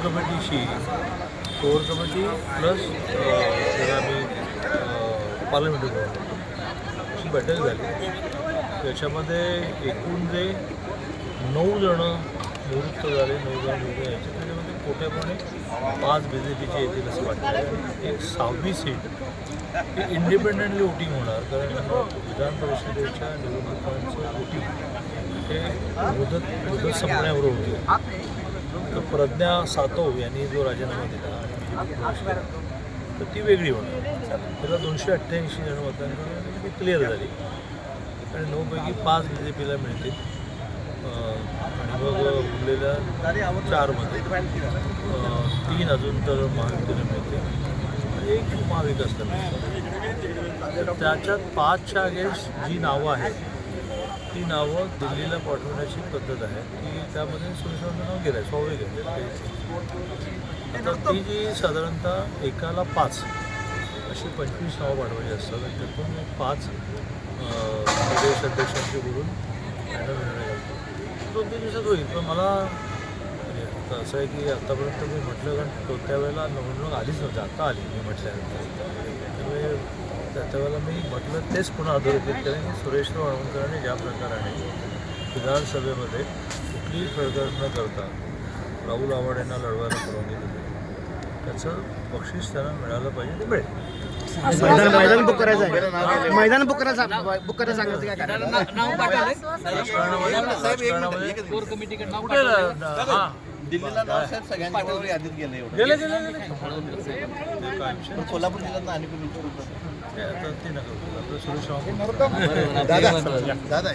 कमिटीशी core committee plus आम्ही parliamentary board अशी बैठक झाली. त्याच्यामध्ये एकूण जे 9 जण निवृत्त झाले, 9 जण निवडून यायचे. त्याच्यामध्ये कोट्यापणे 5 BJPचे येतील असं वाटतं. एक 6वी सीट ही इंडिपेंडेंटली वोटिंग होणार, कारण विधान परिषदेच्या निवडणुकांचं वोटिंग हे मुदत संपण्यावर होते. तर प्रज्ञा सातव यांनी जो राजीनामा दिला आणि BJP प्रवेश केला तर ती वेगळी होणार. त्याला 288 जण मतदान ती क्लिअर झाली आणि 9 पैकी 5 BJPला मिळतील आणि मग उरलेल्या 4मध्ये 3 अजून तर महायुतीला मिळतील आणि 1 महाविकासला मिळतील. त्याच्यात 5च्या अगेन्स्ट जी नावं आहेत ती नावं दिल्लीला पाठवण्याची पद्धत आहे की त्यामध्ये सुरेशरावांचं नाव गेलं आहे, स्वाभाविक आहे. आता ती जी साधारणतः एकाला 5 अशी 25 नावं पाठवायची असतात आणि त्यातून 5 प्रदेश अध्यक्षांशी बोलून फायनल निर्णय घालतो. 2-3 दिवसात होईल. पण मला आता असं आहे की आत्तापर्यंत मी म्हटलं, कारण त्यावेळेला निवडणूक आलीच नव्हती, आता आली मी म्हटल्यानंतर. त्यामुळे त्यावेळेला मी म्हटलं तेच पुन्हा अधोरेखित करेन की सुरेशराव अळवणकरांनी ज्या प्रकाराने विधानसभेमध्ये कुठलीही खळखळ न करता राहुल आव्हाड यांना लढवायला परवानगी दिली, त्याचं बक्षीस त्यांना मिळालं पाहिजे, ते मिळेल. मैदान बुक करायचं आहे, मैदान बुक करायचं सांगायचं काय दिल्लीला नाव साहेब सगळ्यांच्या बरोबर यादीत गेले. कोल्हापूर जिल्ह्यात आणि कोणी ते नका सुरेश दादा